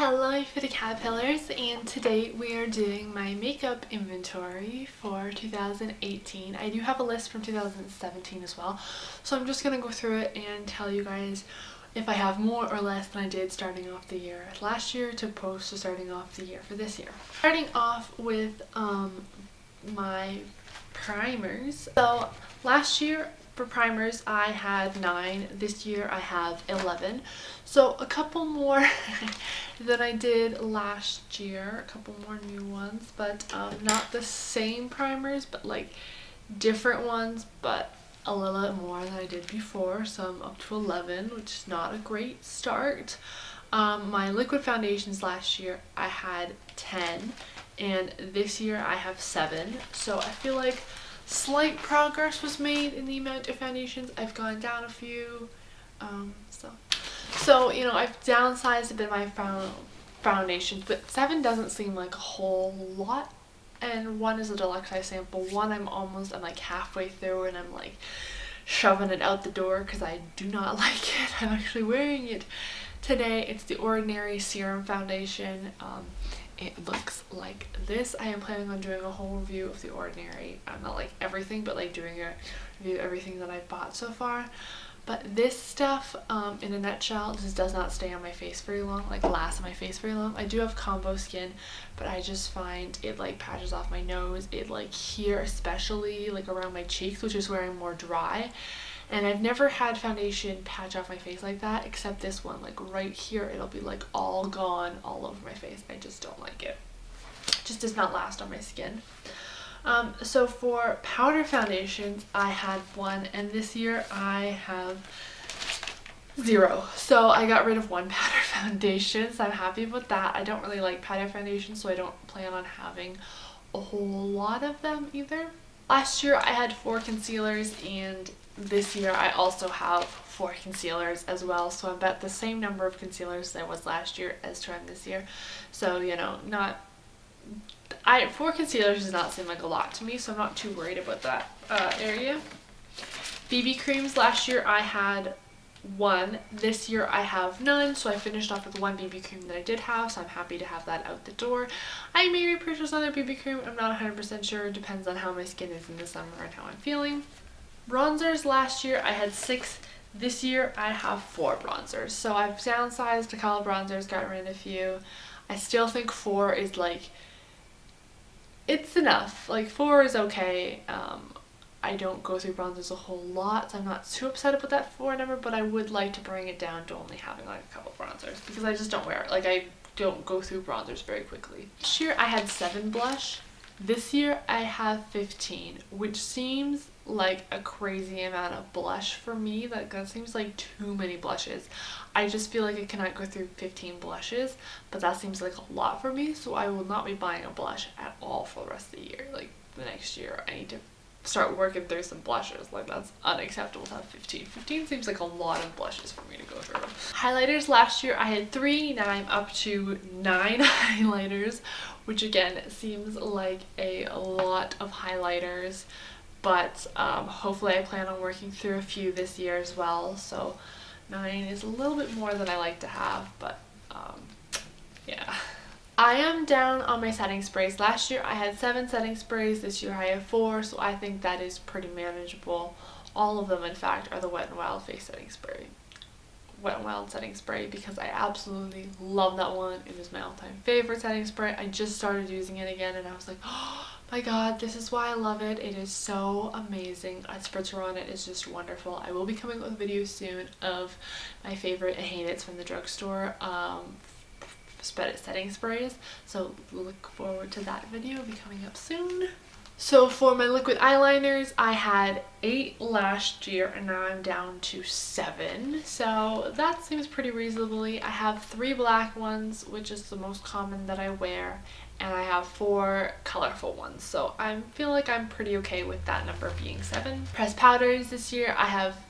Hello for the caterpillars, and today we are doing my makeup inventory for 2018. I do have a list from 2017 as well, so I'm just going to go through it and tell you guys if I have more or less than I did starting off the year last year to post to starting off the year for this year. Starting off with my primers. So last year for primers I had 9, this year I have 11, so a couple more than I did last year, a couple more new ones, but not the same primers, but like different ones, but a little bit more than I did before, so I'm up to 11, which is not a great start. My liquid foundations last year I had 10, and this year I have 7, so I feel like slight progress was made in the amount of foundations. I've gone down a few, so you know, I've downsized a bit my foundations, but 7 doesn't seem like a whole lot. And 1 is a deluxe size sample. 1 I'm like halfway through and I'm like shoving it out the door because I do not like it. I'm actually wearing it today. It's the Ordinary Serum Foundation. It looks like this. I am planning on doing a whole review of the Ordinary. Not like everything, but like doing a review of everything that I've bought so far. But this stuff, in a nutshell, just does not stay on my face very long, like last on my face very long. I do have combo skin, but I just find it like patches off my nose. It like here especially, like around my cheeks, which is where I'm more dry. And I've never had foundation patch off my face like that, except this one. Like right here, it'll be like all gone all over my face. I just don't like it. It just does not last on my skin. So for powder foundations, I had 1, and this year I have 0. So I got rid of 1 powder foundation, so I'm happy with that. I don't really like powder foundations, so I don't plan on having a whole lot of them either. Last year I had 4 concealers, and this year I also have 4 concealers as well, so I'm about the same number of concealers that I was last year as to I'm this year. So, you know, 4 concealers does not seem like a lot to me, so I'm not too worried about that area. BB creams, last year I had 1, this year I have none, so I finished off with 1 BB cream that I did have, so I'm happy to have that out the door. I may repurchase another BB cream, I'm not 100% sure, it depends on how my skin is in the summer and how I'm feeling. Bronzers, last year I had 6, this year I have 4 bronzers, so I've downsized a couple of bronzers, got rid of a few. I still think 4 is like, it's enough. Like 4 is okay. I don't go through bronzers a whole lot, so I'm not too upset about that 4 number, but I would like to bring it down to only having like a couple bronzers because I just don't wear it. Like I don't go through bronzers very quickly. This year I had 7 blush. This year I have 15, which seems like a crazy amount of blush for me. Like that seems like too many blushes. I just feel like I cannot go through 15 blushes, but that seems like a lot for me, so I will not be buying a blush at all for the rest of the year. Like the next year I need to start working through some blushes. Like that's unacceptable to have 15. 15 seems like a lot of blushes for me to go through. Highlighters, last year I had 3, now I'm up to 9 highlighters, which again seems like a lot of highlighters, but hopefully I plan on working through a few this year as well, so 9 is a little bit more than I like to have, but yeah. I am down on my setting sprays. Last year I had 7 setting sprays, this year I have 4, so I think that is pretty manageable. All of them in fact are the Wet n Wild face setting spray. Wet n Wild setting spray, because I absolutely love that one. It is my all-time favorite setting spray. I just started using it again and I was like, oh my god, this is why I love it. It is so amazing. Spritzer on it is just wonderful. I will be coming up with a video soon of my favorite Hainits from the drugstore setting sprays, so look forward to that video. It'll be coming up soon. So for my liquid eyeliners, I had 8 last year and now I'm down to 7, so that seems pretty reasonably. I have 3 black ones, which is the most common that I wear, and I have 4 colorful ones, so I feel like I'm pretty okay with that number being 7. Pressed powders this year,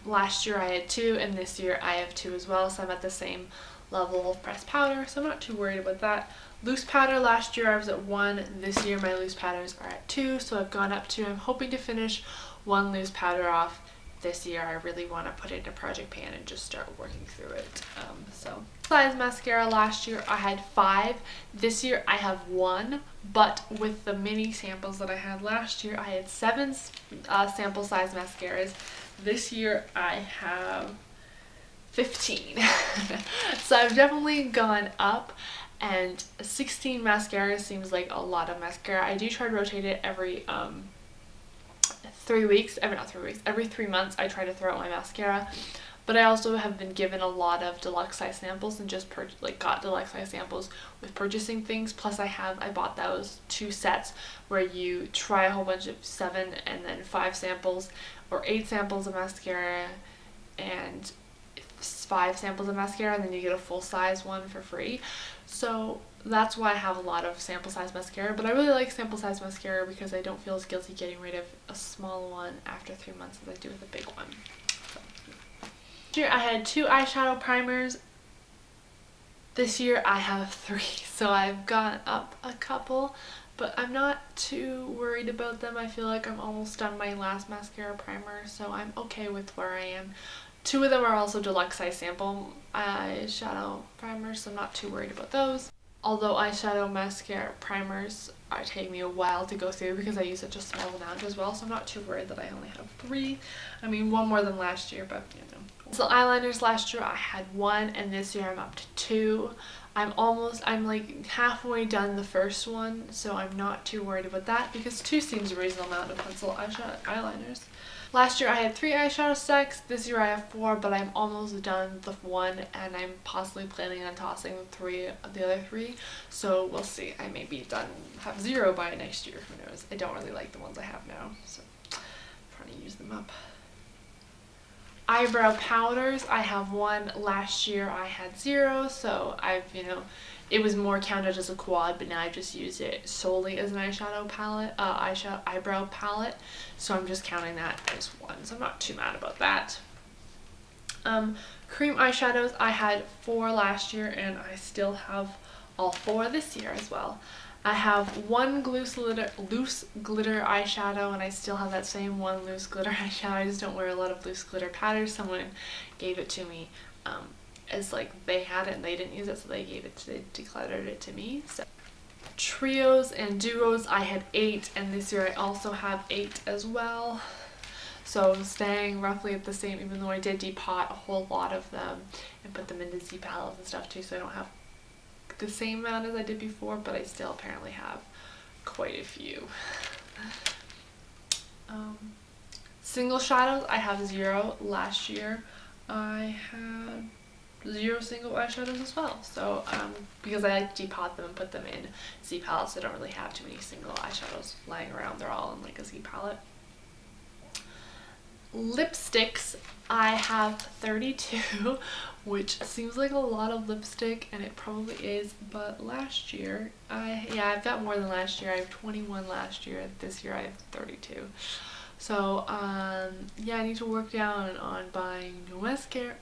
last year I had 2 and this year I have 2 as well, so I'm at the same level of pressed powder, so I'm not too worried about that. Loose powder, last year I was at 1, this year my loose powders are at 2, so I've gone up to, I'm hoping to finish 1 loose powder off this year I really want to put it in a project pan and just start working through it. So size mascara, last year I had 5. This year I have 1, but with the mini samples that I had last year, I had 7 sample size mascaras. This year I have 15. So I've definitely gone up, and 16 mascaras seems like a lot of mascara. I do try to rotate it every 3 weeks, every 3 months I try to throw out my mascara. But I also have been given a lot of deluxe size samples and just got deluxe size samples with purchasing things. Plus I bought those 2 sets where you try a whole bunch of 7 and then 5 samples or 8 samples of mascara and 5 samples of mascara, and then you get a full size one for free. So that's why I have a lot of sample size mascara, but I really like sample size mascara because I don't feel as guilty getting rid of a small one after 3 months as I do with a big one. So, last year I had 2 eyeshadow primers. This year I have 3, so I've gone up a couple, but I'm not too worried about them. I feel like I'm almost done my last mascara primer, so I'm okay with where I am. 2 of them are also deluxe size sample eyeshadow primers, so I'm not too worried about those. Although eyeshadow mascara primers take me a while to go through because I use such a small amount as well, so I'm not too worried that I only have 3. I mean, 1 more than last year, but you know. So eyeliners, last year I had 1, and this year I'm up to 2. I'm like halfway done the first one, so I'm not too worried about that because 2 seems a reasonable amount of pencil eyeliners. Last year I had 3 eyeshadow stacks, this year I have 4, but I'm almost done the 1, and I'm possibly planning on tossing the other 3, so we'll see. I may be done, have 0 by next year, who knows. I don't really like the ones I have now, so I'm trying to use them up. Eyebrow powders, I have 1. Last year I had 0, so it was more counted as a quad, but now I just use it solely as an eyeshadow palette, eyebrow palette, so I'm just counting that as 1, so I'm not too mad about that. Cream eyeshadows, I had 4 last year, and I still have all 4 this year as well. I have 1 loose glitter eyeshadow, and I still have that same 1 loose glitter eyeshadow. I just don't wear a lot of loose glitter patterns. Someone gave it to me as like they had it and they didn't use it, so they decluttered it to me. So trios and duos, I had 8, and this year I also have 8 as well. So I'm staying roughly at the same, even though I did depot a whole lot of them and put them into Z palettes and stuff too, so I don't have the same amount as I did before, but I still apparently have quite a few. Single shadows, I have 0. Last year I had 0 single eyeshadows as well, so because I like to depot them and put them in Z palettes, I don't really have too many single eyeshadows lying around. They're all in like a Z palette. Lipsticks, I have 32, which seems like a lot of lipstick, and it probably is, but last year I've got more than last year. I have 21 last year. This year I have 32. So yeah, I need to work down on buying new mascara,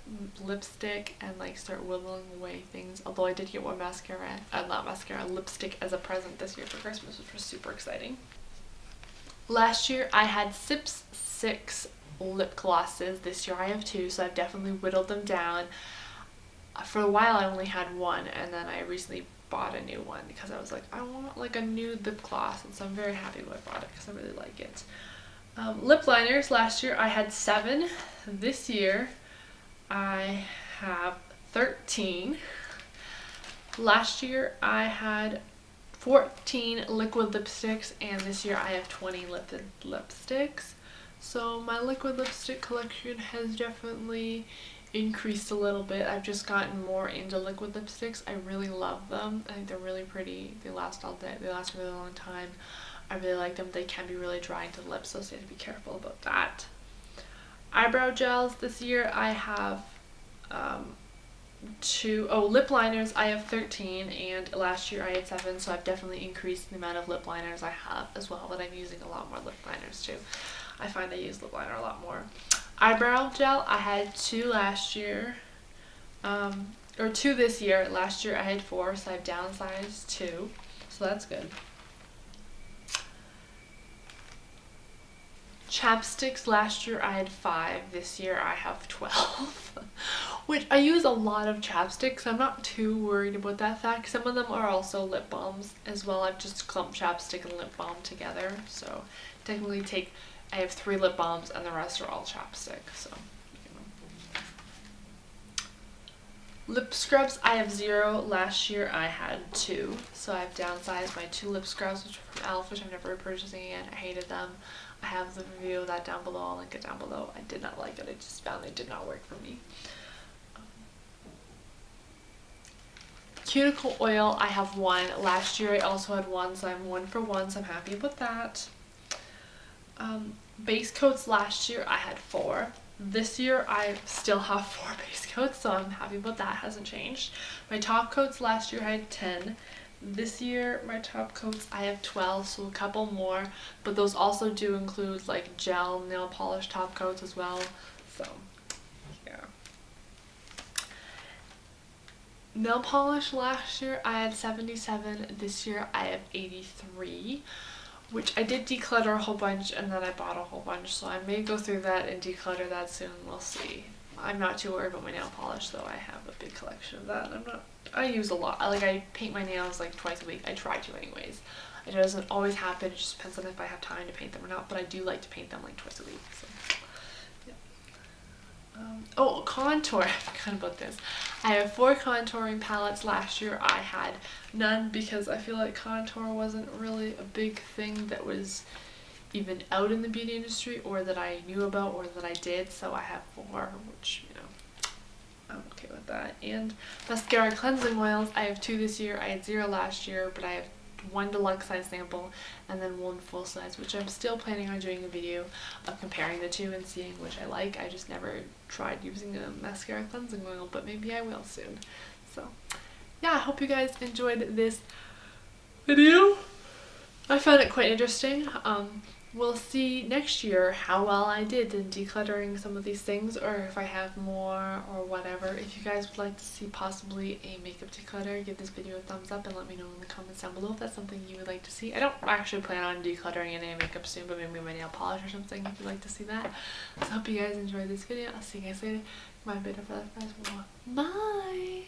lipstick, and like start whittling away things. Although I did get one lipstick as a present this year for Christmas, which was super exciting. Last year I had 6 lip glosses. This year I have 2, so I've definitely whittled them down. For a while I only had 1, and then I recently bought a new one because I was like, I want like a new lip gloss, and so I'm very happy when I bought it because I really like it. Lip liners, last year I had 7. This year I have 13. Last year I had 14 liquid lipsticks, and this year I have 20 liquid lipsticks. So my liquid lipstick collection has definitely increased a little bit. I've just gotten more into liquid lipsticks. I really love them. I think they're really pretty. They last all day. They last a really long time. I really like them. They can be really drying to the lips, so you have to be careful about that. Eyebrow gels, this year I have 2. Oh, lip liners, I have 13, and last year I had 7, so I've definitely increased the amount of lip liners I have as well, but I'm using a lot more lip liners too. I find I use lip liner a lot more. Eyebrow gel, I had 2 last year, or 2 this year. Last year I had 4, so I've downsized 2, so that's good. Chapsticks, last year I had 5, this year I have 12. Which I use a lot of chapsticks, I'm not too worried about that fact. Some of them are also lip balms as well. I've just clumped chapstick and lip balm together. So technically I have 3 lip balms and the rest are all chapstick. So lip scrubs, I have 0. Last year I had 2. So I've downsized my 2 lip scrubs, which are from e.l.f., which I'm never repurchasing again. I hated them. I have the review of that down below. I'll link it down below. I did not like it. I just found they did not work for me. Cuticle oil, I have 1. Last year I also had 1, so I'm 1 for 1, so I'm happy with that. Base coats, last year I had 4. This year I still have 4 base coats, so I'm happy about that. Hasn't changed. My top coats, last year I had 10. This year my top coats I have 12, so a couple more, but those also do include like gel nail polish top coats as well. So yeah. Nail polish, last year I had 77, this year I have 83, which I did declutter a whole bunch and then I bought a whole bunch, so I may go through that and declutter that soon. We'll see. I'm not too worried about my nail polish though. I have a big collection of that. I use a lot. I paint my nails like twice a week. I try to anyways. It doesn't always happen. It just depends on if I have time to paint them or not, but I do like to paint them like twice a week. So yeah. Oh, contour. I forgot about this. I have 4 contouring palettes. Last year I had none because I feel like contour wasn't really a big thing that was even out in the beauty industry or that I knew about or that I did, so I have 4, which, you know, I'm okay with that. And mascara cleansing oils, I have 2 this year. I had 0 last year, but I have 1 deluxe size sample and then 1 full size, which I'm still planning on doing a video of comparing the 2 and seeing which I like. I just never tried using a mascara cleansing oil, but maybe I will soon. So yeah, I hope you guys enjoyed this video. I found it quite interesting. We'll see next year how well I did in decluttering some of these things, or if I have more or whatever. If you guys would like to see possibly a makeup declutter, give this video a thumbs up and let me know in the comments down below if that's something you would like to see. I don't actually plan on decluttering any makeup soon, but maybe my nail polish or something if you'd like to see that. So I hope you guys enjoyed this video. I'll see you guys later. My bit of that as well. Bye!